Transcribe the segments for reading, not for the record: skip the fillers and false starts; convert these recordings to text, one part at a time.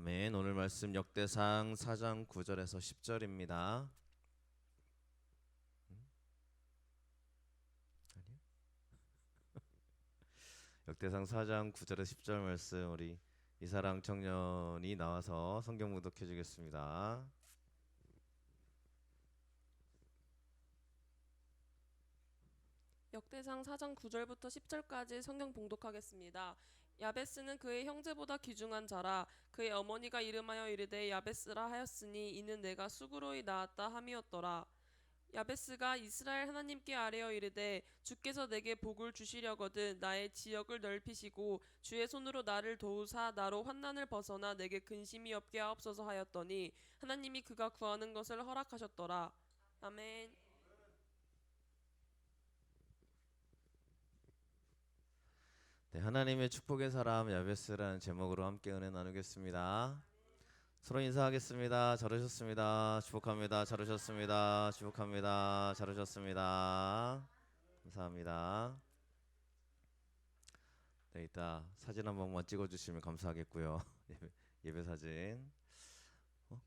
아멘. 오늘 말씀 역대상 4장 9절에서 10절입니다. 역대상 4장 9절에서 10절 말씀 우리 이사랑 청년이 나와서 성경 묵독해 주겠습니다. 역대상 4장 9절부터 10절까지 성경 봉독하겠습니다. 야베스는 그의 형제보다 귀중한 자라. 그의 어머니가 이름하여 이르되 야베스라 하였으니 이는 내가 쑥으로이 낳았다 함이었더라. 야베스가 이스라엘 하나님께 아뢰어 이르되 주께서 내게 복을 주시려거든 나의 지역을 넓히시고 주의 손으로 나를 도우사 나로 환난을 벗어나 내게 근심이 없게 하옵소서 하였더니 하나님이 그가 구하는 것을 허락하셨더라. 아멘. 네, 하나님의 축복의 사람 야베스라는 제목으로 함께 은혜 나누겠습니다. 서로 인사하겠습니다. 잘 오셨습니다. 축복합니다. 잘 오셨습니다. 축복합니다. 잘 오셨습니다. 감사합니다. 네, 이따 사진 한 번만 찍어주시면 감사하겠고요. 예배 사진. 어?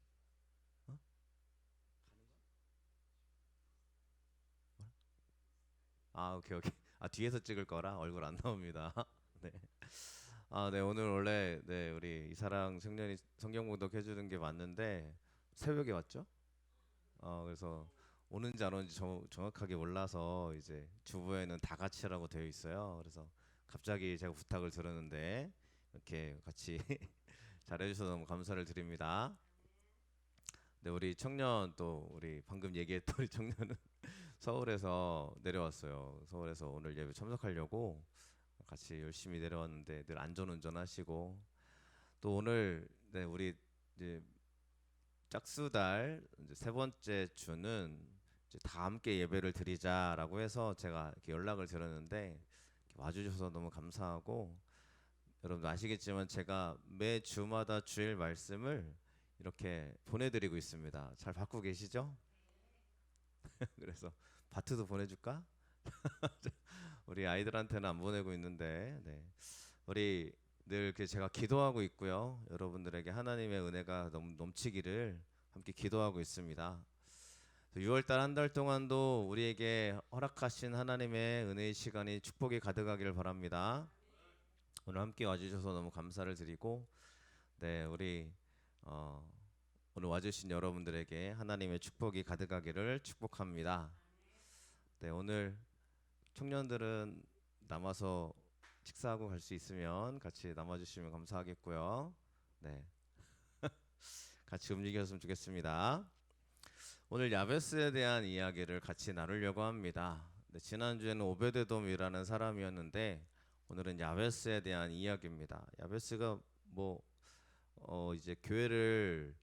어? 오케이. 뒤에서 찍을 거라 얼굴 안 나옵니다. 네. 네, 오늘 원래 우리 이사랑 청년이 성경 공독해 주는 게 맞는데 새벽에 왔죠? 그래서 오는지 안 오는지 정확하게 몰라서 이제 주부에는 다 같이라고 되어 있어요. 그래서 갑자기 제가 부탁을 들었는데 이렇게 같이 잘해 주셔서 너무 감사를 드립니다. 네, 우리 청년 또 우리 방금 얘기했던 우리 청년은 서울에서 내려왔어요. 서울에서 오늘 예배 참석하려고 같이 열심히 내려왔는데 늘 안전운전 하시고 또 오늘 우리 이제 짝수달 이제 세 번째 주는 이제 다 함께 예배를 드리자라고 해서 제가 이렇게 연락을 드렸는데 이렇게 와주셔서 너무 감사하고 여러분 아시겠지만 제가 매 주마다 주일 말씀을 이렇게 보내드리고 있습니다. 잘 받고 계시죠? 그래서 바트도 보내줄까? 우리 아이들한테는 안 보내고 있는데 우리 늘 이렇게 제가 기도하고 있고요. 여러분들에게 하나님의 은혜가 넘치기를 함께 기도하고 있습니다. 6월달 한 달 동안도 우리에게 허락하신 하나님의 은혜의 시간이 축복이 가득하기를 바랍니다. 오늘 함께 와주셔서 너무 감사를 드리고 우리 오늘 와주신 여러분들에게 하나님의 축복이 가득하기를 축복합니다. 오늘 청년들은 남아서 식사하고 갈 수 있으면 같이 남아주시면 감사하겠고요. 네, 같이 움직였으면 좋겠습니다. 오늘 야베스에 대한 이야기를 같이 나누려고 합니다. 지난주에는 오베데돔이라는 사람이었는데 오늘은 야베스에 대한 이야기입니다. 야베스가 이제 교회를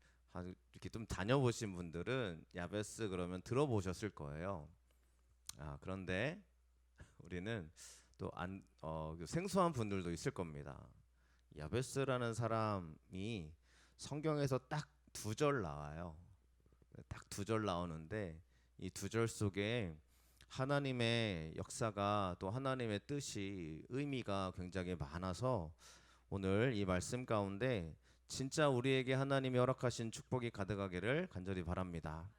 이렇게 좀 다녀보신 분들은 야베스 그러면 들어보셨을 거예요. 그런데 우리는 또 생소한 분들도 있을 겁니다. 야베스라는 사람이 성경에서 딱 두 절 나와요. 딱 두 절 나오는데 이 두 절 속에 하나님의 역사가 또 하나님의 뜻이 의미가 굉장히 많아서 오늘 이 말씀 가운데 진짜 우리에게 하나님이 허락하신 축복이 가득하기를 간절히 바랍니다.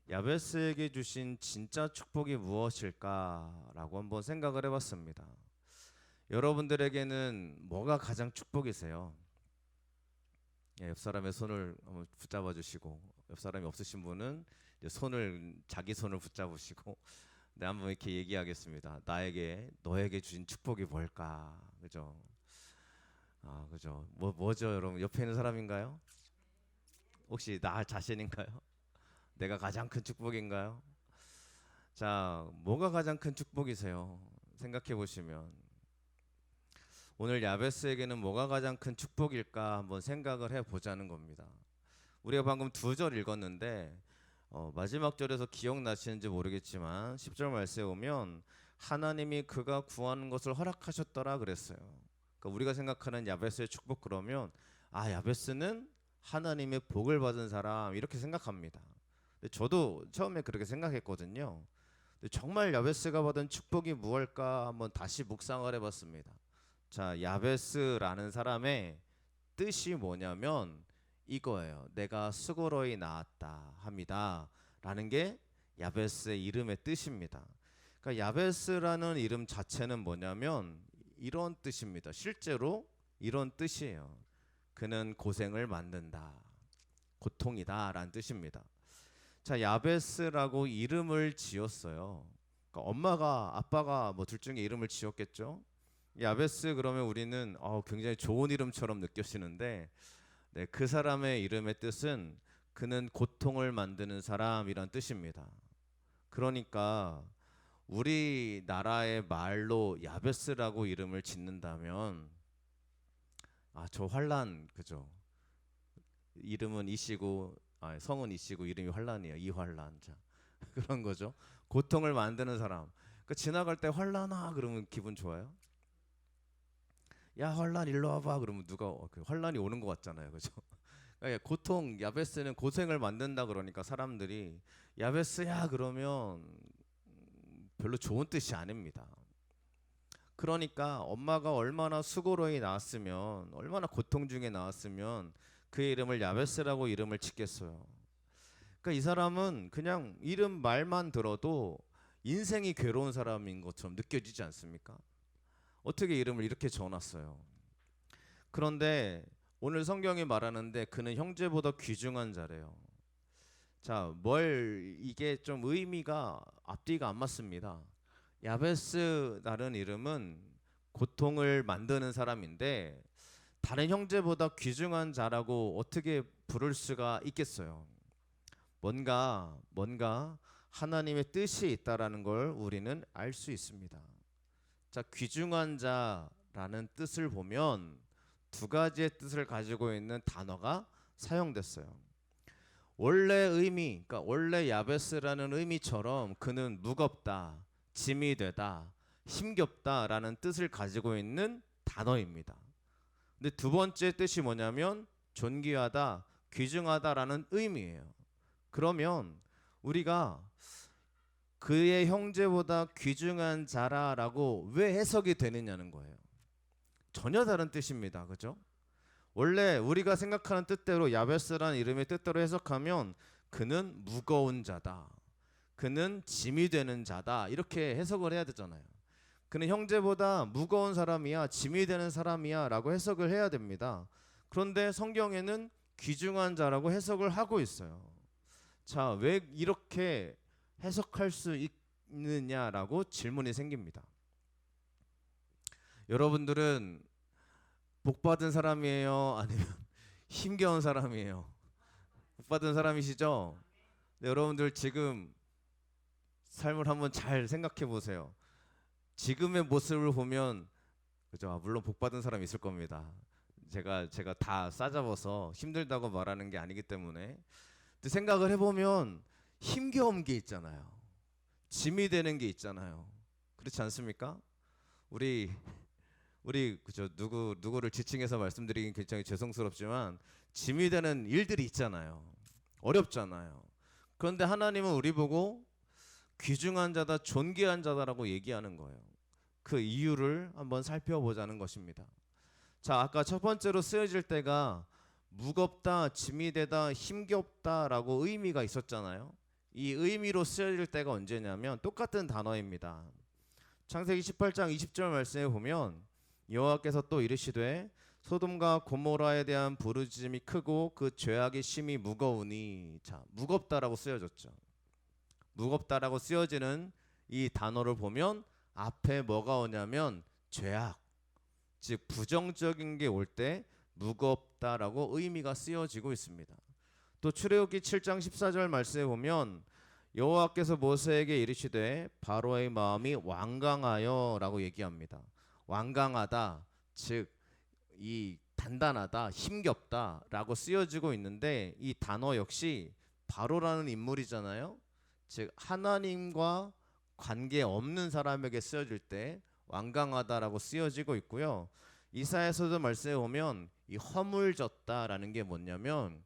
야베스에게 주신 진짜 축복이 무엇일까라고 한번 생각을 해봤습니다. 여러분들에게는 뭐가 가장 축복이세요? 옆 사람의 손을 한번 붙잡아 주시고 옆 사람이 없으신 분은 자기 손을 붙잡으시고 한번 이렇게 얘기하겠습니다. 너에게 주신 축복이 뭘까? 그죠? 그죠? 뭐죠, 여러분? 옆에 있는 사람인가요? 혹시 나 자신인가요? 내가 가장 큰 축복인가요? 자, 뭐가 가장 큰 축복이세요? 생각해 보시면 오늘 야베스에게는 뭐가 가장 큰 축복일까 한번 생각을 해보자는 겁니다. 우리가 방금 두 절 읽었는데 마지막 절에서 기억나시는지 모르겠지만 10절 말씀에 오면 하나님이 그가 구하는 것을 허락하셨더라 그랬어요. 그러니까 우리가 생각하는 야베스의 축복 그러면 야베스는 하나님의 복을 받은 사람 이렇게 생각합니다. 근데 저도 처음에 그렇게 생각했거든요. 근데 정말 야베스가 받은 축복이 무엇일까 한번 다시 묵상을 해봤습니다. 자, 야베스라는 사람의 뜻이 뭐냐면 이거예요. 내가 수고로이 나았다 합니다. 라는 게 야베스의 이름의 뜻입니다. 그러니까 야베스라는 이름 자체는 뭐냐면 이런 뜻입니다. 실제로 이런 뜻이에요. 그는 고생을 만든다. 고통이다 라는 뜻입니다. 자, 야베스라고 이름을 지었어요. 그러니까 엄마가 아빠가 뭐 둘 중에 이름을 지었겠죠. 야베스 그러면 우리는 굉장히 좋은 이름처럼 느껴지는데 네, 그 사람의 이름의 뜻은 그는 고통을 만드는 사람이란 뜻입니다. 그러니까 우리나라의 말로 야베스라고 이름을 짓는다면 저 환란 그죠? 이름은 이씨고 성은 이씨고 이름이 환란이에요. 이환란. 자, 그런 거죠. 고통을 만드는 사람. 그 지나갈 때 환란아 그러면 기분 좋아요? 야 환란 일로 와봐 그러면 누가 그 환란이 오는 것 같잖아요. 그죠? 그러니까 고통 야베스는 고생을 만든다 그러니까 사람들이 야베스야 그러면 별로 좋은 뜻이 아닙니다. 그러니까 엄마가 얼마나 수고로이 낳았으면 얼마나 고통 중에 낳았으면 그 이름을 야베스라고 이름을 짓겠어요. 그러니까 이 사람은 그냥 이름 말만 들어도 인생이 괴로운 사람인 것처럼 느껴지지 않습니까? 어떻게 이름을 이렇게 지어놨어요. 그런데 오늘 성경이 말하는데 그는 형제보다 귀중한 자래요. 자, 이게 좀 의미가 앞뒤가 안 맞습니다. 야베스라는 이름은 고통을 만드는 사람인데 다른 형제보다 귀중한 자라고 어떻게 부를 수가 있겠어요. 뭔가 하나님의 뜻이 있다라는 걸 우리는 알 수 있습니다. 자, 귀중한 자라는 뜻을 보면 두 가지의 뜻을 가지고 있는 단어가 사용됐어요. 그러니까 원래 야베스라는 의미처럼 그는 무겁다, 짐이 되다, 힘겹다라는 뜻을 가지고 있는 단어입니다. 근데 두 번째 뜻이 뭐냐면 존귀하다, 귀중하다라는 의미예요. 그러면 우리가 그의 형제보다 귀중한 자라라고 왜 해석이 되느냐는 거예요. 전혀 다른 뜻입니다. 그죠? 원래 우리가 생각하는 뜻대로 야베스라는 이름의 뜻대로 해석하면 그는 무거운 자다. 그는 짐이 되는 자다. 이렇게 해석을 해야 되잖아요. 그는 형제보다 무거운 사람이야, 짐이 되는 사람이야 라고 해석을 해야 됩니다. 그런데 성경에는 귀중한 자라고 해석을 하고 있어요. 자, 왜 이렇게 해석할 수 있느냐라고 질문이 생깁니다. 여러분들은 복받은 사람이에요? 아니면 힘겨운 사람이에요? 복받은 사람이시죠? 네, 여러분들 지금 삶을 한번 잘 생각해 보세요. 지금의 모습을 보면 그죠? 물론 복받은 사람이 있을 겁니다. 제가 다 싸잡아서 힘들다고 말하는 게 아니기 때문에 근데 생각을 해보면 힘겨운 게 있잖아요. 짐이 되는 게 있잖아요. 그렇지 않습니까? 우리 그죠? 누구를 지칭해서 말씀드리긴 굉장히 죄송스럽지만 짐이 되는 일들이 있잖아요. 어렵잖아요. 그런데 하나님은 우리 보고 귀중한 자다, 존귀한 자다라고 얘기하는 거예요. 그 이유를 한번 살펴보자는 것입니다. 자, 아까 첫 번째로 쓰여질 때가 무겁다, 짐이 되다, 힘겹다라고 의미가 있었잖아요. 이 의미로 쓰여질 때가 언제냐면 똑같은 단어입니다. 창세기 18장 20절 말씀에 보면 여호와께서 또 이르시되 소돔과 고모라에 대한 부르짖음이 크고 그 죄악이 심히 무거우니. 자, 무겁다라고 쓰여졌죠. 무겁다라고 쓰여지는 이 단어를 보면 앞에 뭐가 오냐면 죄악, 즉 부정적인 게 올 때 무겁다라고 의미가 쓰여지고 있습니다. 또 출애굽기 7장 14절 말씀에 보면 여호와께서 모세에게 이르시되 바로의 마음이 완강하여라고 얘기합니다. 완강하다, 즉 이 단단하다, 힘겹다라고 쓰여지고 있는데 이 단어 역시 바로라는 인물이잖아요. 즉 하나님과 관계 없는 사람에게 쓰여질 때 완강하다라고 쓰여지고 있고요. 이사야서도 말씀해 보면 이 허물졌다라는 게 뭐냐면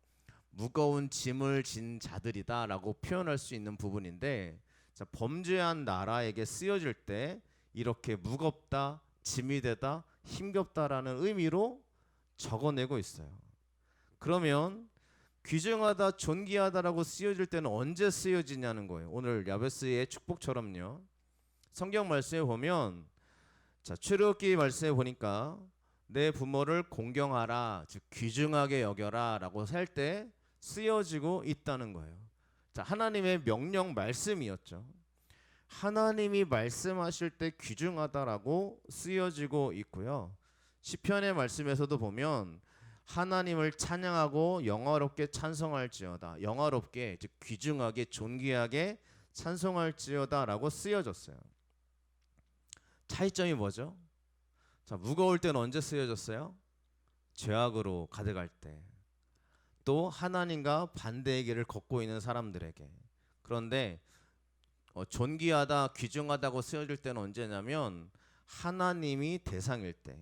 무거운 짐을 진 자들이다라고 표현할 수 있는 부분인데, 자, 범죄한 나라에게 쓰여질 때 이렇게 무겁다, 짐이 되다, 힘겹다라는 의미로 적어내고 있어요. 그러면 귀중하다, 존귀하다라고 쓰여질 때는 언제 쓰여지냐는 거예요. 오늘 야베스의 축복처럼요. 성경 말씀에 보면 자, 출애굽기 말씀에 보니까 내 부모를 공경하라, 즉 귀중하게 여겨라라고 할 때 쓰여지고 있다는 거예요. 자, 하나님의 명령 말씀이었죠. 하나님이 말씀하실 때 귀중하다라고 쓰여지고 있고요. 시편의 말씀에서도 보면 하나님을 찬양하고 영화롭게 찬송할지어다. 영화롭게, 즉 귀중하게 존귀하게 찬송할지어다라고 쓰여졌어요. 차이점이 뭐죠? 자, 무거울 때는 언제 쓰여졌어요? 죄악으로 가득할 때. 또 하나님과 반대의 길을 걷고 있는 사람들에게. 그런데 존귀하다, 귀중하다고 쓰여질 때는 언제냐면 하나님이 대상일 때,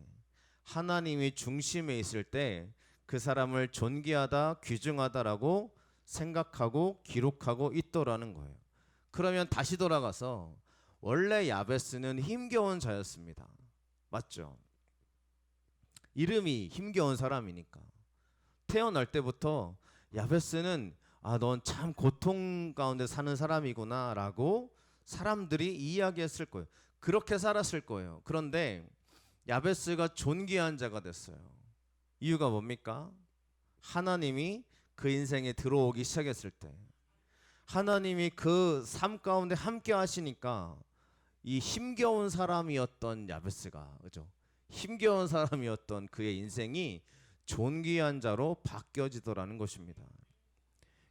하나님이 중심에 있을 때 그 사람을 존귀하다, 귀중하다라고 생각하고 기록하고 있더라는 거예요. 그러면 다시 돌아가서 원래 야베스는 힘겨운 자였습니다. 맞죠? 이름이 힘겨운 사람이니까 태어날 때부터 야베스는 넌 참 고통 가운데 사는 사람이구나라고 사람들이 이야기했을 거예요. 그렇게 살았을 거예요. 그런데 야베스가 존귀한 자가 됐어요. 이유가 뭡니까? 하나님이 그 인생에 들어오기 시작했을 때, 하나님이 그 삶 가운데 함께 하시니까 이 힘겨운 사람이었던 야베스가, 그죠? 힘겨운 사람이었던 그의 인생이 존귀한 자로 바뀌어지더라는 것입니다.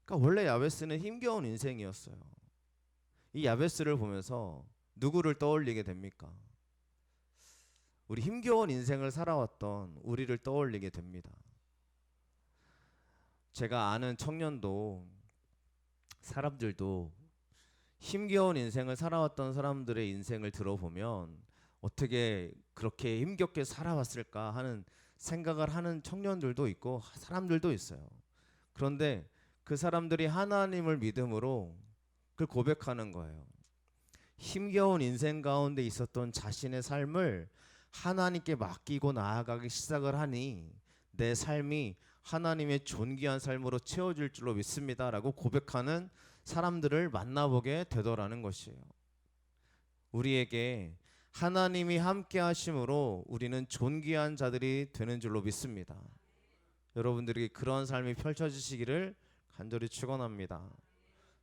그러니까 원래 야베스는 힘겨운 인생이었어요. 이 야베스를 보면서 누구를 떠올리게 됩니까? 우리 힘겨운 인생을 살아왔던 우리를 떠올리게 됩니다. 제가 아는 청년도, 사람들도 힘겨운 인생을 살아왔던 사람들의 인생을 들어보면 어떻게 그렇게 힘겹게 살아왔을까 하는 생각을 하는 청년들도 있고 사람들도 있어요. 그런데 그 사람들이 하나님을 믿음으로 그걸 고백하는 거예요. 힘겨운 인생 가운데 있었던 자신의 삶을 하나님께 맡기고 나아가기 시작을 하니 내 삶이 하나님의 존귀한 삶으로 채워질 줄로 믿습니다라고 고백하는 사람들을 만나보게 되더라는 것이에요. 우리에게 하나님이 함께 하심으로 우리는 존귀한 자들이 되는 줄로 믿습니다. 여러분들이 그런 삶이 펼쳐지시기를 간절히 축원합니다.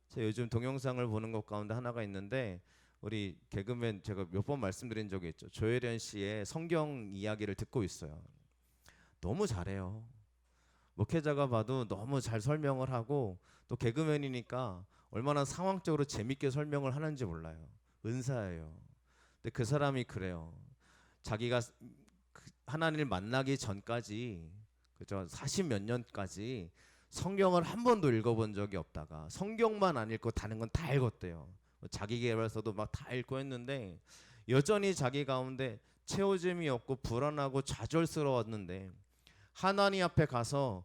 제가 요즘 동영상을 보는 것 가운데 하나가 있는데 우리 개그맨, 제가 몇 번 말씀드린 적이 있죠. 조혜련 씨의 성경 이야기를 듣고 있어요. 너무 잘해요. 목회자가 봐도 너무 잘 설명을 하고 또 개그맨이니까 얼마나 상황적으로 재밌게 설명을 하는지 몰라요. 은사예요. 근데 그 사람이 그래요. 자기가 하나님을 만나기 전까지, 그죠? 40몇 년까지 성경을 한 번도 읽어본 적이 없다가 성경만 안 읽고 다른 건 다 읽었대요. 자기 개발서도 막 다 읽고 했는데 여전히 자기 가운데 채워짐이 없고 불안하고 좌절스러웠는데 하나님 앞에 가서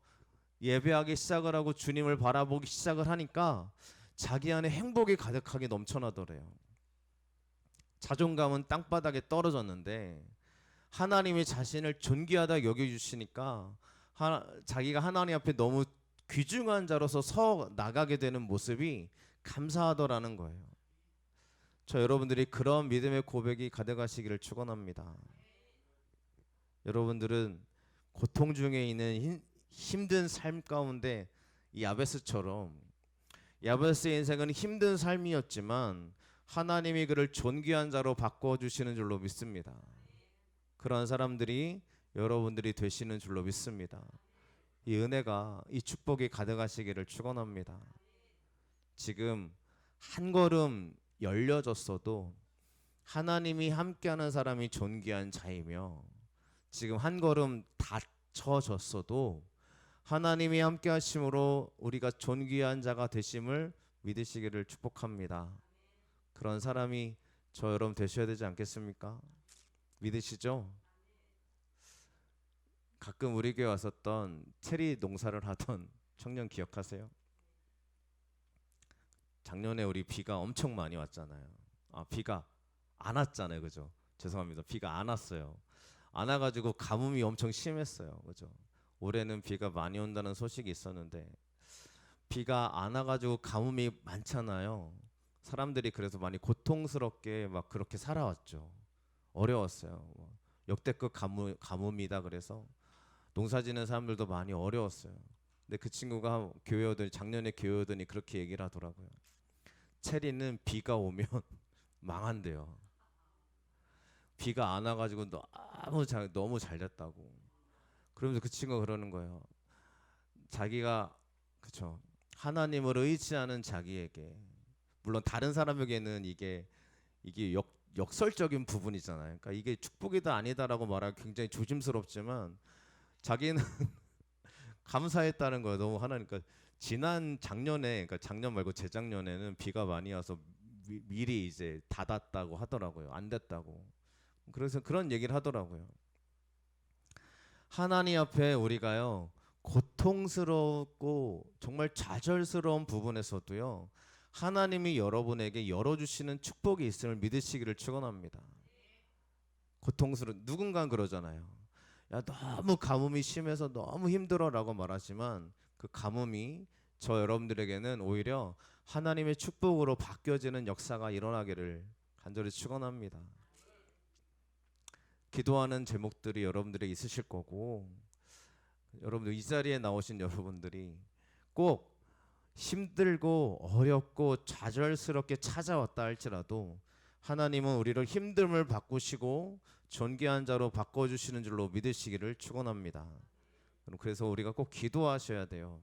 예배하기 시작을 하고 주님을 바라보기 시작을 하니까 자기 안에 행복이 가득하게 넘쳐나더래요. 자존감은 땅바닥에 떨어졌는데 하나님이 자신을 존귀하다 여겨주시니까 자기가 하나님 앞에 너무 귀중한 자로서 서 나가게 되는 모습이 감사하더라는 거예요. 저 여러분들이 그런 믿음의 고백이 가득하시기를 축원합니다. 여러분들은 고통 중에 있는 힘든 삶 가운데 이 야베스처럼, 야베스의 인생은 힘든 삶이었지만 하나님이 그를 존귀한 자로 바꿔주시는 줄로 믿습니다. 그런 사람들이 여러분들이 되시는 줄로 믿습니다. 이 은혜가, 이 축복이 가득하시기를 축원합니다. 지금 한 걸음 열려졌어도 하나님이 함께하는 사람이 존귀한 자이며 지금 한 걸음 닫혀졌어도 하나님이 함께 하심으로 우리가 존귀한 자가 되심을 믿으시기를 축복합니다. 그런 사람이 저 여러분 되셔야 되지 않겠습니까? 믿으시죠? 가끔 우리 교회 왔었던 체리 농사를 하던 청년 기억하세요? 작년에 우리 비가 엄청 많이 왔잖아요. 비가 안 왔잖아요, 그죠? 죄송합니다. 비가 안 왔어요. 안 와가지고 가뭄이 엄청 심했어요. 그죠? 올해는 비가 많이 온다는 소식이 있었는데 비가 안 와가지고 가뭄이 많잖아요. 사람들이 그래서 많이 고통스럽게 막 그렇게 살아왔죠. 어려웠어요. 역대급 가뭄이다 그래서 농사짓는 사람들도 많이 어려웠어요. 근데 그 친구가 교회 오더니 작년에 교회 오더니 그렇게 얘기를 하더라고요. 체리는 비가 오면 망한대요. 비가 안 와가지고 너무 잘 됐다고. 그러면서 그 친구가 그러는 거예요. 자기가 그쵸 하나님을 의지하는 자기에게 물론 다른 사람에게는 이게 역설적인 부분이잖아요. 그러니까 이게 축복이다 아니다라고 말하기 굉장히 조심스럽지만 자기는 감사했다는 거예요. 너무 하나님. 그러니까 지난 작년에, 그러니까 작년 말고 재작년에는 비가 많이 와서 미리 이제 닫았다고 하더라고요. 안 됐다고. 그래서 그런 얘기를 하더라고요. 하나님 앞에 우리가요 고통스럽고 정말 좌절스러운 부분에서도요 하나님이 여러분에게 열어주시는 축복이 있음을 믿으시기를 축원합니다. 누군가 그러잖아요. 야 너무 가뭄이 심해서 너무 힘들어라고 말하지만 그 가뭄이 저 여러분들에게는 오히려 하나님의 축복으로 바뀌어지는 역사가 일어나기를 간절히 축원합니다. 기도하는 제목들이 여러분들에게 있으실 거고 여러분들 이 자리에 나오신 여러분들이 꼭 힘들고 어렵고 좌절스럽게 찾아왔다 할지라도 하나님은 우리를 힘듦을 바꾸시고 존귀한 자로 바꿔주시는 줄로 믿으시기를 축원합니다. 그래서 우리가 꼭 기도하셔야 돼요.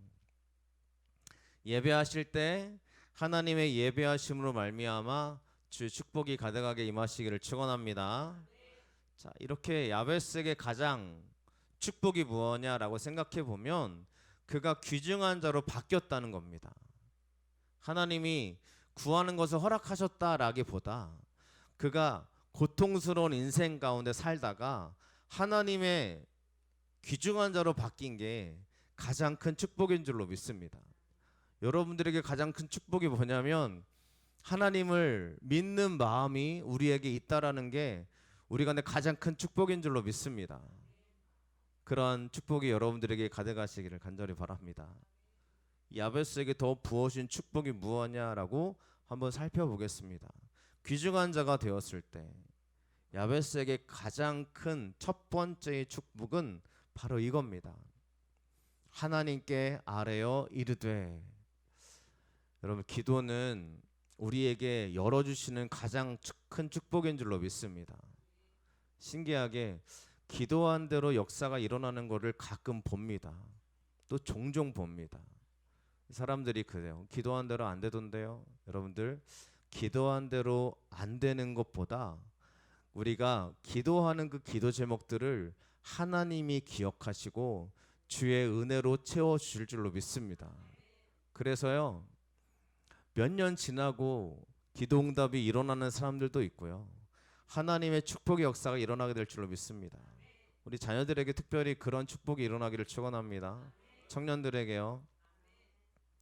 예배하실 때 하나님의 예배하심으로 말미암아 주의 축복이 가득하게 임하시기를 축원합니다. 자, 이렇게 야베스에게 가장 축복이 무엇냐라고 생각해 보면 그가 귀중한 자로 바뀌었다는 겁니다. 하나님이 구하는 것을 허락하셨다라기보다 그가 고통스러운 인생 가운데 살다가 하나님의 귀중한 자로 바뀐 게 가장 큰 축복인 줄로 믿습니다. 여러분들에게 가장 큰 축복이 뭐냐면 하나님을 믿는 마음이 우리에게 있다라는 게 우리 가운데 가장 큰 축복인 줄로 믿습니다. 그러한 축복이 여러분들에게 가득하시기를 간절히 바랍니다. 야베스에게 더 부어진 축복이 무엇냐라고 한번 살펴보겠습니다. 귀중한 자가 되었을 때 야베스에게 가장 큰 첫 번째의 축복은 바로 이겁니다. 하나님께 아뢰어 이르되. 여러분 기도는 우리에게 열어주시는 가장 큰 축복인 줄로 믿습니다. 신기하게 기도한 대로 역사가 일어나는 것을 가끔 봅니다. 또 종종 봅니다. 사람들이 그래요. 기도한 대로 안 되던데요. 여러분들 기도한 대로 안 되는 것보다 우리가 기도하는 그 기도 제목들을 하나님이 기억하시고 주의 은혜로 채워주실 줄로 믿습니다. 그래서요 몇 년 지나고 기도응답이 일어나는 사람들도 있고요. 하나님의 축복의 역사가 일어나게 될 줄로 믿습니다. 우리 자녀들에게 특별히 그런 축복이 일어나기를 축원합니다. 청년들에게요.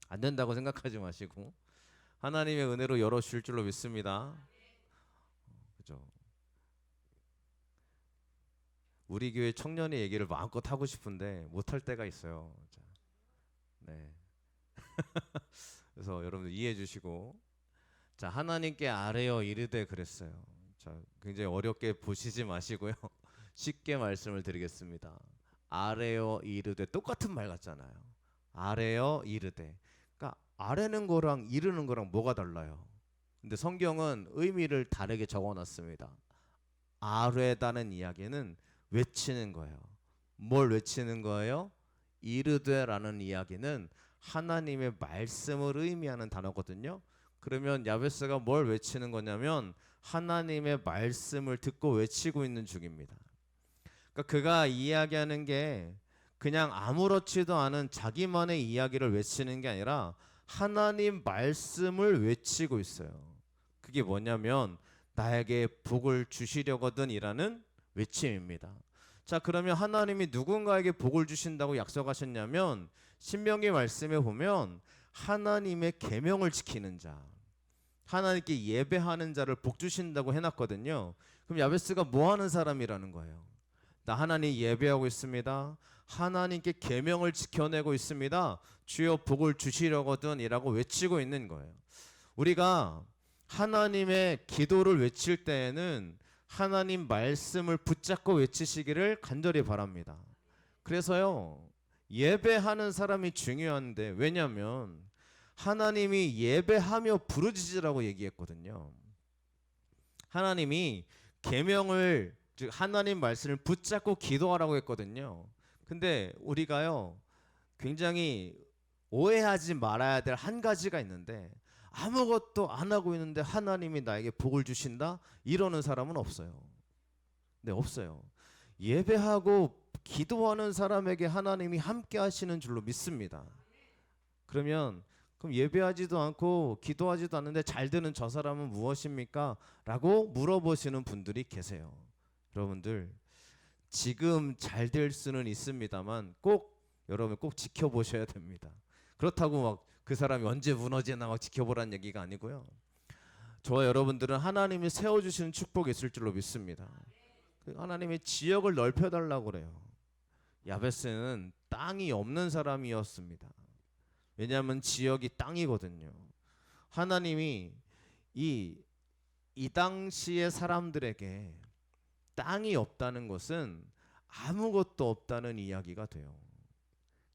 안 된다고 생각하지 마시고 하나님의 은혜로 열어주실 줄로 믿습니다. 그죠? 우리 교회 청년의 얘기를 마음껏 하고 싶은데 못할 때가 있어요. 네. 그래서 여러분들 이해해 주시고 자 하나님께 아뢰어 이르되 그랬어요. 자 굉장히 어렵게 보시지 마시고요. 쉽게 말씀을 드리겠습니다. 아뢰어 이르되 똑같은 말 같잖아요. 아뢰어 이르되. 그러니까 아뢰는 거랑 이르는 거랑 뭐가 달라요? 근데 성경은 의미를 다르게 적어놨습니다. 아뢰다는 이야기는 외치는 거예요. 뭘 외치는 거예요? 이르되라는 이야기는 하나님의 말씀을 의미하는 단어거든요. 그러면 야베스가 뭘 외치는 거냐면 하나님의 말씀을 듣고 외치고 있는 중입니다. 그러니까 그가 이야기하는 게 그냥 아무렇지도 않은 자기만의 이야기를 외치는 게 아니라 하나님 말씀을 외치고 있어요. 그게 뭐냐면 나에게 복을 주시려거든이라는 외침입니다. 자 그러면 하나님이 누군가에게 복을 주신다고 약속하셨냐면 신명기 말씀에 보면 하나님의 계명을 지키는 자, 하나님께 예배하는 자를 복 주신다고 해놨거든요. 그럼 야베스가 뭐 하는 사람이라는 거예요? 나 하나님 예배하고 있습니다. 하나님께 계명을 지켜내고 있습니다. 주여 복을 주시려거든이라고 외치고 있는 거예요. 우리가 하나님의 기도를 외칠 때에는 하나님 말씀을 붙잡고 외치시기를 간절히 바랍니다. 그래서요, 예배하는 사람이 중요한데, 왜냐하면 하나님이 예배하며 부르짖으라고 얘기했거든요. 하나님이 계명을, 즉 하나님 말씀을 붙잡고 기도하라고 했거든요. 근데 우리가요, 굉장히 오해하지 말아야 될 한 가지가 있는데, 아무것도 안 하고 있는데 하나님이 나에게 복을 주신다? 이러는 사람은 없어요. 네, 없어요. 예배하고 기도하는 사람에게 하나님이 함께 하시는 줄로 믿습니다. 그럼 예배하지도 않고 기도하지도 않는데 잘 되는 저 사람은 무엇입니까? 라고 물어보시는 분들이 계세요. 여러분들, 지금 잘 될 수는 있습니다만 여러분 꼭 지켜보셔야 됩니다. 그렇다고 막 그 사람이 언제 무너지나 막 지켜보라는 얘기가 아니고요. 저와 여러분들은 하나님이 세워주시는 축복이 있을 줄로 믿습니다. 하나님의 지역을 넓혀달라고 그래요. 야베스는 땅이 없는 사람이었습니다. 왜냐하면 지역이 땅이거든요. 하나님이 이 당시의 사람들에게 땅이 없다는 것은 아무것도 없다는 이야기가 돼요.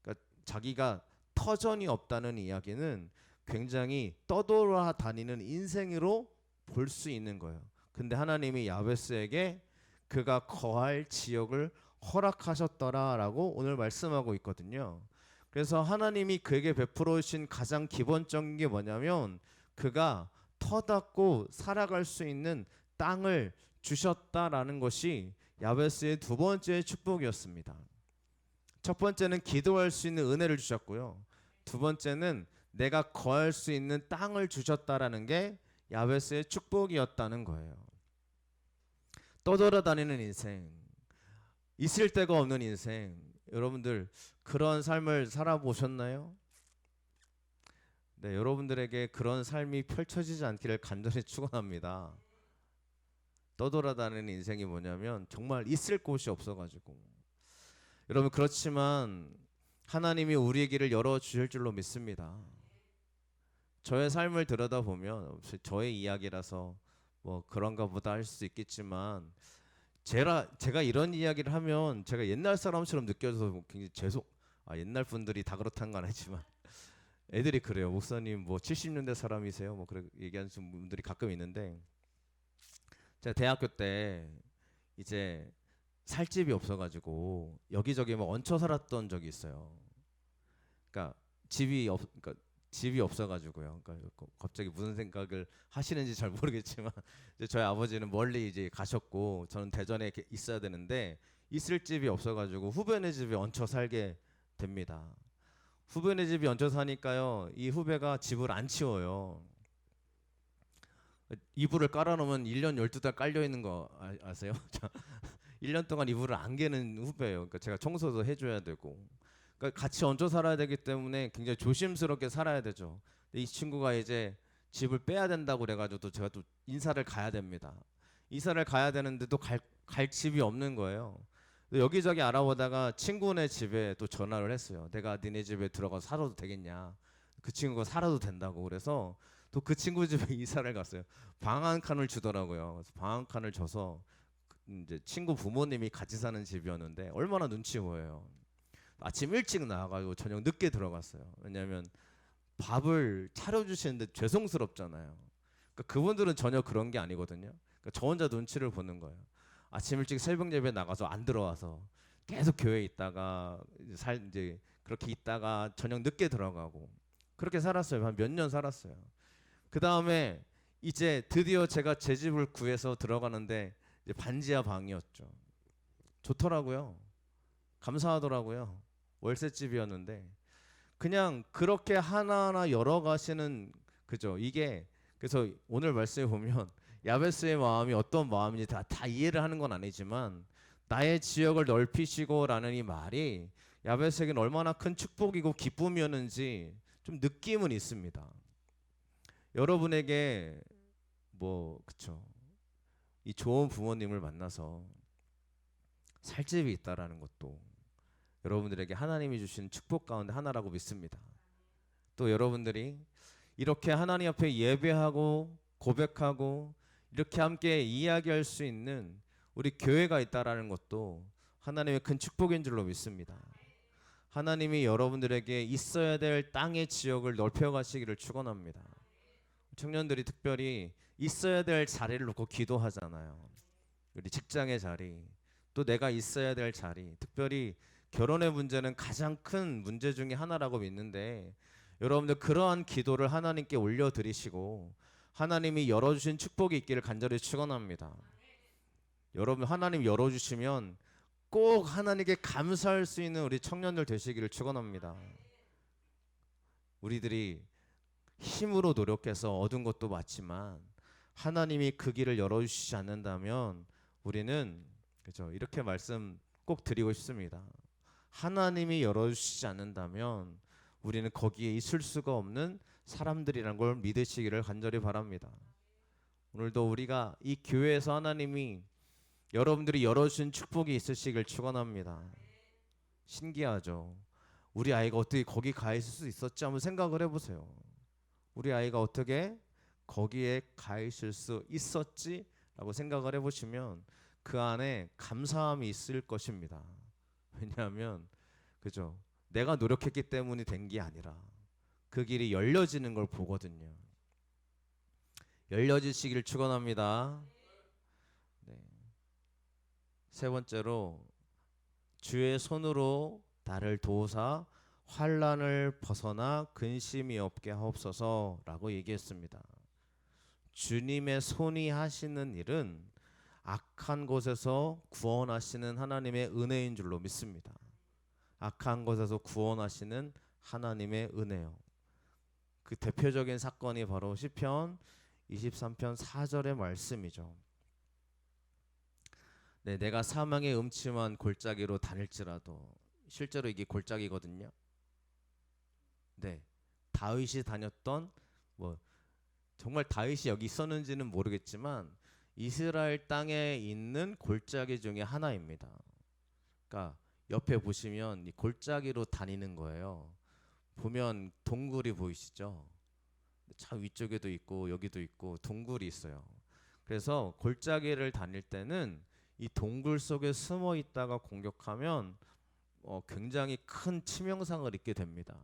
그러니까 자기가 터전이 없다는 이야기는 굉장히 떠돌아다니는 인생으로 볼 수 있는 거예요. 근데 하나님이 야베스에게 그가 거할 지역을 허락하셨더라라고 오늘 말씀하고 있거든요. 그래서 하나님이 그에게 베풀어 주신 가장 기본적인 게 뭐냐면 그가 터닫고 살아갈 수 있는 땅을 주셨다라는 것이 야베스의 두 번째 축복이었습니다. 첫 번째는 기도할 수 있는 은혜를 주셨고요. 두 번째는 내가 거할 수 있는 땅을 주셨다라는 게 야베스의 축복이었다는 거예요. 떠돌아다니는 인생, 있을 데가 없는 인생, 여러분들 그런 삶을 살아보셨나요? 네, 여러분들에게 그런 삶이 펼쳐지지 않기를 간절히 축원합니다. 떠돌아다니는 인생이 뭐냐면 정말 있을 곳이 없어가지고, 여러분 그렇지만 하나님이 우리의 길을 열어주실 줄로 믿습니다. 저의 삶을 들여다보면 저의 이야기라서 뭐 그런가 보다 할 수 있겠지만 제가 이런 이야기를 하면 제가 옛날 사람처럼 느껴져서 굉장히 옛날 분들이 다 그렇다는 건 아니지만 애들이 그래요. 목사님 뭐 70년대 사람이세요? 뭐 그렇게 얘기하는 분들이 가끔 있는데, 제가 대학교 때 이제 살 집이 없어가지고 여기저기 막 얹혀 살았던 적이 있어요. 그러니까 집이 없어가지고요. 그러니까 갑자기 무슨 생각을 하시는지 잘 모르겠지만 이제 저희 아버지는 멀리 이제 가셨고 저는 대전에 있어야 되는데 있을 집이 없어가지고 후배네 집에 얹혀 살게 됩니다. 후배네 집이 얹혀 사니까요, 이 후배가 집을 안 치워요. 이불을 깔아놓으면 1년 12달 깔려 있는 거 아세요? 1년 동안 이불을 안 개는 후배예요. 그러니까 제가 청소도 해줘야 되고, 그러니까 같이 얹혀 살아야 되기 때문에 굉장히 조심스럽게 살아야 되죠. 이 친구가 이제 집을 빼야 된다고 그래가지고 또 제가 또 인사를 가야 됩니다. 이사를 가야 되는데도 갈 집이 없는 거예요. 여기저기 알아보다가 친구네 집에 또 전화를 했어요. 내가 니네 집에 들어가서 살아도 되겠냐? 그 친구가 살아도 된다고. 그래서 또 그 친구 집에 이사를 갔어요. 방 한 칸을 주더라고요. 그래서 방 한 칸을 줘서 이제 친구 부모님이 같이 사는 집이었는데 얼마나 눈치 보여요. 아침 일찍 나와가지고 저녁 늦게 들어갔어요. 왜냐하면 밥을 차려주시는데 죄송스럽잖아요. 그러니까 그분들은 전혀 그런 게 아니거든요. 그러니까 저 혼자 눈치를 보는 거예요. 아침 일찍 새벽 예배 나가서 안 들어와서 계속 교회에 있다가 이제 그렇게 있다가 저녁 늦게 들어가고 그렇게 살았어요. 한 몇 년 살았어요. 그 다음에 이제 드디어 제가 제 집을 구해서 들어가는데 이제 반지하 방이었죠. 좋더라고요. 감사하더라고요. 월세집이었는데 그냥 그렇게 하나하나 열어가시는, 그죠? 이게 그래서 오늘 말씀에 보면 야베스의 마음이 어떤 마음인지 다 이해를 하는 건 아니지만 나의 지역을 넓히시고라는 이 말이 야베스에게는 얼마나 큰 축복이고 기쁨이었는지 좀 느낌은 있습니다. 여러분에게 그쵸? 이 좋은 부모님을 만나서 살집이 있다라는 것도 여러분들에게 하나님이 주신 축복 가운데 하나라고 믿습니다. 또 여러분들이 이렇게 하나님 앞에 예배하고 고백하고 이렇게 함께 이야기할 수 있는 우리 교회가 있다라는 것도 하나님의 큰 축복인 줄로 믿습니다. 하나님이 여러분들에게 있어야 될 땅의 지역을 넓혀 가시기를 축원합니다. 청년들이 특별히 있어야 될 자리를 놓고 기도하잖아요. 우리 직장의 자리, 또 내가 있어야 될 자리, 특별히 결혼의 문제는 가장 큰 문제 중에 하나라고 믿는데 여러분들 그러한 기도를 하나님께 올려드리시고 하나님이 열어주신 축복이 있기를 간절히 축원합니다. 여러분 하나님 열어주시면 꼭 하나님께 감사할 수 있는 우리 청년들 되시기를 축원합니다. 우리들이 힘으로 노력해서 얻은 것도 맞지만 하나님이 그 길을 열어주시지 않는다면 우리는 그죠 이렇게 말씀 꼭 드리고 싶습니다. 하나님이 열어주시지 않는다면 우리는 거기에 있을 수가 없는 사람들이란 걸 믿으시기를 간절히 바랍니다. 오늘도 우리가 이 교회에서 하나님이 여러분들이 열어주신 축복이 있으시길 축원합니다. 신기하죠. 우리 아이가 어떻게 거기 가 있을 수 있었지 한번 생각을 해보세요. 우리 아이가 어떻게 거기에 가 있을 수 있었지라고 생각을 해보시면 그 안에 감사함이 있을 것입니다. 왜냐하면 그죠? 내가 노력했기 때문이 된 게 아니라 그 길이 열려지는 걸 보거든요. 열려지시기를 축원합니다. 네. 세 번째로 주의 손으로 나를 도우사 환난을 벗어나 근심이 없게 하옵소서라고 얘기했습니다. 주님의 손이 하시는 일은 악한 곳에서 구원하시는 하나님의 은혜인 줄로 믿습니다. 악한 곳에서 구원하시는 하나님의 은혜요. 그 대표적인 사건이 바로 시편 23편 4절의 말씀이죠. 네, 내가 사망의 음침한 골짜기로 다닐지라도 실제로 이게 골짜기거든요. 네, 다윗이 다녔던 정말 다윗이 여기 있었는지는 모르겠지만 이스라엘 땅에 있는 골짜기 중에 하나입니다. 그러니까 옆에 보시면 이 골짜기로 다니는 거예요. 보면 동굴이 보이시죠? 차 위쪽에도 있고 여기도 있고 동굴이 있어요. 그래서 골짜기를 다닐 때는 이 동굴 속에 숨어 있다가 공격하면 굉장히 큰 치명상을 입게 됩니다.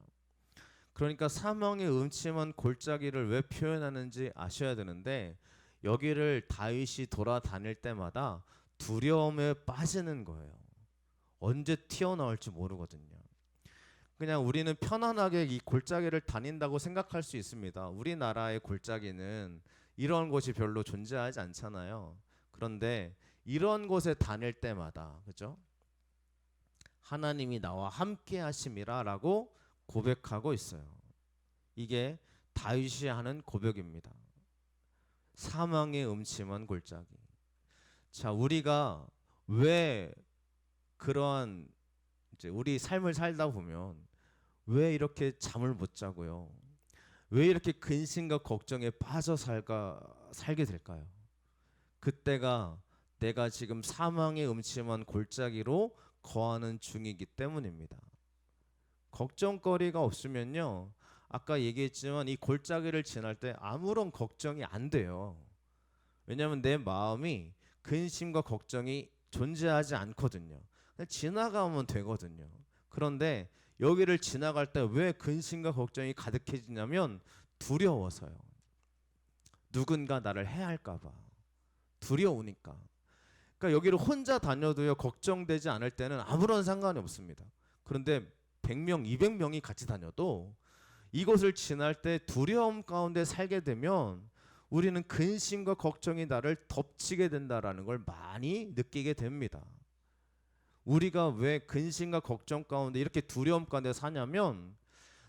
그러니까 사망의 음침한 골짜기를 왜 표현하는지 아셔야 되는데 여기를 다윗이 돌아다닐 때마다 두려움에 빠지는 거예요. 언제 튀어나올지 모르거든요. 그냥 우리는 편안하게 이 골짜기를 다닌다고 생각할 수 있습니다. 우리나라의 골짜기는 이런 곳이 별로 존재하지 않잖아요. 그런데 이런 곳에 다닐 때마다 그죠? 하나님이 나와 함께 하심이라라고 고백하고 있어요. 이게 다윗이 하는 고백입니다. 사망의 음침한 골짜기. 자, 우리가 왜 그러한 이제 우리 삶을 살다 보면 왜 이렇게 잠을 못 자고요? 왜 이렇게 근심과 걱정에 빠져 살게 될까요? 그때가 내가 지금 사망의 음침한 골짜기로 거하는 중이기 때문입니다. 걱정거리가 없으면요, 아까 얘기했지만 이 골짜기를 지날 때 아무런 걱정이 안 돼요. 왜냐하면 내 마음이 근심과 걱정이 존재하지 않거든요. 그냥 지나가면 되거든요. 그런데 여기를 지나갈 때 왜 근심과 걱정이 가득해지냐면 두려워서요. 누군가 나를 해할까 봐 두려우니까. 그러니까 여기를 혼자 다녀도요 걱정되지 않을 때는 아무런 상관이 없습니다. 그런데 100명, 200명이 같이 다녀도 이곳을 지날 때 두려움 가운데 살게 되면 우리는 근심과 걱정이 나를 덮치게 된다라는 걸 많이 느끼게 됩니다. 우리가 왜 근심과 걱정 가운데 이렇게 두려움 가운데 사냐면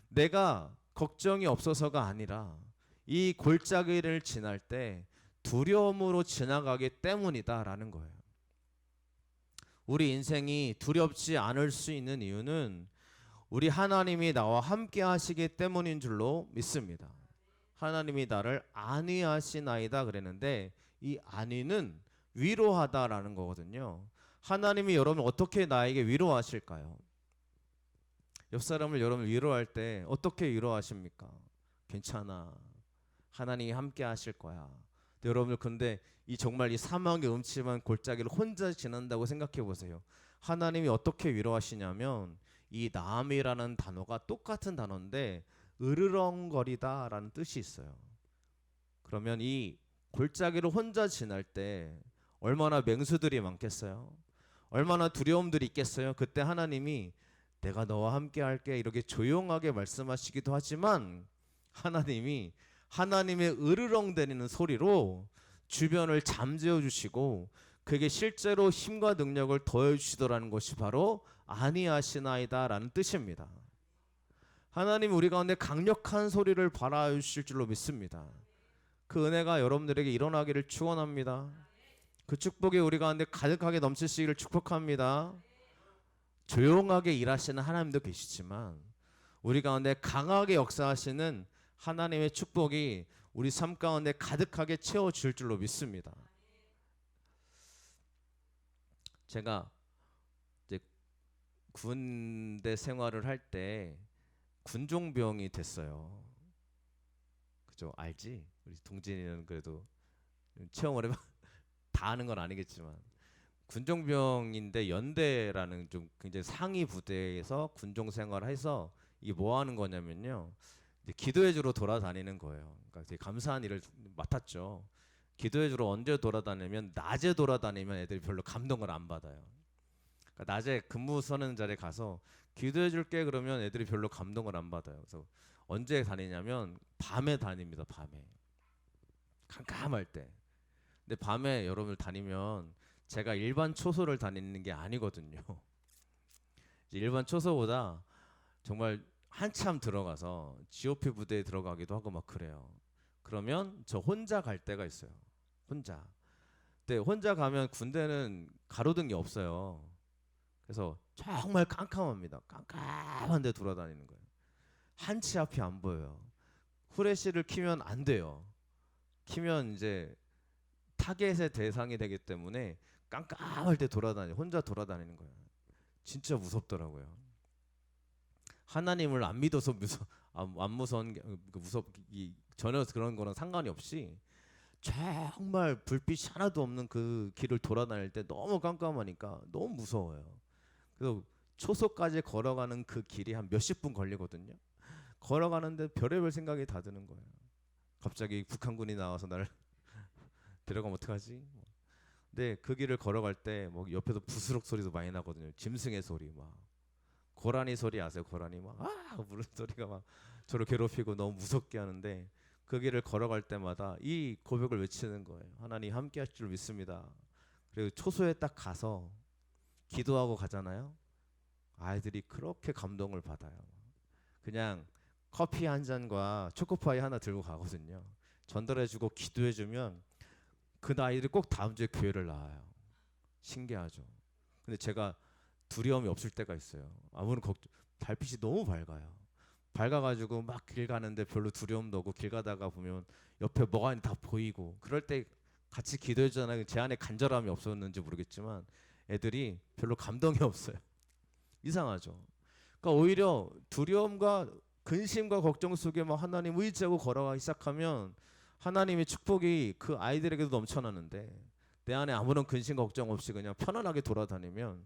내가 걱정이 없어서가 아니라 이 골짜기를 지날 때 두려움으로 지나가기 때문이다라는 거예요. 우리 인생이 두렵지 않을 수 있는 이유는 우리 하나님이 나와 함께 하시기 때문인 줄로 믿습니다. 하나님이 나를 안위하시나이다 그랬는데 이 안위는 위로하다라는 거거든요. 하나님이 여러분 어떻게 나에게 위로하실까요? 옆 사람을 여러분 위로할 때 어떻게 위로하십니까? 괜찮아. 하나님이 함께 하실 거야. 여러분들 근데 이 정말 이 사망의 음침한 골짜기를 혼자 지난다고 생각해 보세요. 하나님이 어떻게 위로하시냐면 이 나음이라는 단어가 똑같은 단어인데 으르렁거리다라는 뜻이 있어요. 그러면 이 골짜기를 혼자 지날 때 얼마나 맹수들이 많겠어요? 얼마나 두려움들이 있겠어요? 그때 하나님이 내가 너와 함께 할게 이렇게 조용하게 말씀하시기도 하지만 하나님이 하나님의 으르렁대는 소리로 주변을 잠재워 주시고 그게 실제로 힘과 능력을 더해 주시더라는 것이 바로 아니하시나이다라는 뜻입니다. 하나님 우리 가운데 강력한 소리를 발하여 주실 줄로 믿습니다. 그 은혜가 여러분들에게 일어나기를 축원합니다. 그 축복이 우리 가운데 가득하게 넘치시기를 축복합니다. 조용하게 일하시는 하나님도 계시지만 우리 가운데 강하게 역사하시는 하나님의 축복이 우리 삶 가운데 가득하게 채워질 줄로 믿습니다. 제가 이제 군대 생활을 할 때 군종병이 됐어요. 그죠? 알지? 우리 동진이는 그래도 체험을 해봐. 다 아는 건 아니겠지만 군종병인데 연대라는 좀 굉장히 상위 부대에서 군종 생활해서 이게 뭐 하는 거냐면요. 이제 기도회주로 돌아다니는 거예요. 그러니까 되게 감사한 일을 맡았죠. 기도회주로 언제 돌아다니면 낮에 돌아다니면 애들이 별로 감동을 안 받아요. 그러니까 낮에 근무 서는 자리에 가서 기도해 줄게 그러면 애들이 별로 감동을 안 받아요. 그래서 언제 다니냐면 밤에 다닙니다. 밤에 캄캄할 때. 근데 밤에 여러분들 다니면 제가 일반 초소를 다니는 게 아니거든요. 일반 초소보다 정말 한참 들어가서 GOP 부대에 들어가기도 하고 막 그래요. 그러면 저 혼자 갈 때가 있어요. 혼자. 근데 혼자 가면 군대는 가로등이 없어요. 그래서 정말 깜깜합니다. 깜깜한데 돌아다니는 거예요. 한치 앞이 안 보여요. 후레쉬를 켜면 안 돼요. 켜면 이제 타겟의 대상이 되기 때문에 깜깜할 때 혼자 돌아다니는 거예요. 진짜 무섭더라고요. 하나님을 안 믿어서 안 무서운 전혀 그런 거랑 상관이 없이 정말 불빛이 하나도 없는 그 길을 돌아다닐 때 너무 깜깜하니까 너무 무서워요. 그래서 초소까지 걸어가는 그 길이 한 몇십 분 걸리거든요. 걸어가는데 별의별 생각이 다 드는 거예요. 갑자기 북한군이 나와서 나를 데려가면 어떡하지? 근데 그 길을 걸어갈 때 뭐 옆에서 부스럭 소리도 많이 나거든요. 짐승의 소리 막 고라니 소리 아세요? 고라니 막 물은 소리가 막 저를 괴롭히고 너무 무섭게 하는데 그 길을 걸어갈 때마다 이 고백을 외치는 거예요. 하나님 함께 하실 줄 믿습니다. 그리고 초소에 딱 가서 기도하고 가잖아요. 아이들이 그렇게 감동을 받아요. 그냥 커피 한 잔과 초코파이 하나 들고 가거든요. 전달해주고 기도해주면 그 아이들이 꼭 다음 주에 교회를 나와요. 신기하죠. 근데 제가 두려움이 없을 때가 있어요. 아무런 달빛이 너무 밝아요. 밝아가지고 막 길 가는데 별로 두려움도 없고 길 가다가 보면 옆에 뭐가 다 보이고 그럴 때 같이 기도해주잖아요. 제 안에 간절함이 없었는지 모르겠지만 애들이 별로 감동이 없어요. 이상하죠. 그러니까 오히려 두려움과 근심과 걱정 속에 막 하나님 의지하고 걸어가기 시작하면 하나님의 축복이 그 아이들에게도 넘쳐나는데 내 안에 아무런 근심 걱정 없이 그냥 편안하게 돌아다니면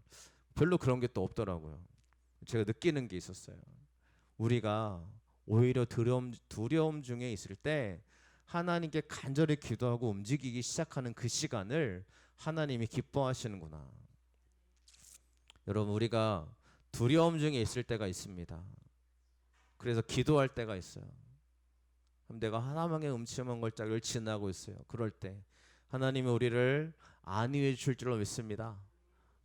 별로 그런 게 또 없더라고요. 제가 느끼는 게 있었어요. 우리가 오히려 두려움 중에 있을 때 하나님께 간절히 기도하고 움직이기 시작하는 그 시간을 하나님이 기뻐하시는구나. 여러분 우리가 두려움 중에 있을 때가 있습니다. 그래서 기도할 때가 있어요. 그럼 내가 하나님의 음침한 골짜기를 지나고 있어요. 그럴 때 하나님이 우리를 안위해 주실 줄로 믿습니다.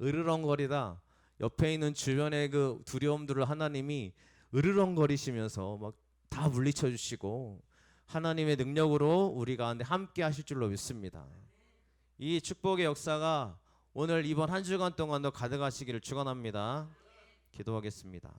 으르렁거리다 옆에 있는 주변의 그 두려움들을 하나님이 으르렁거리시면서 막 다 물리쳐 주시고 하나님의 능력으로 우리 가운데 함께 하실 줄로 믿습니다. 이 축복의 역사가 오늘 이번 한 주간 동안도 가득하시기를 축원합니다. 기도하겠습니다.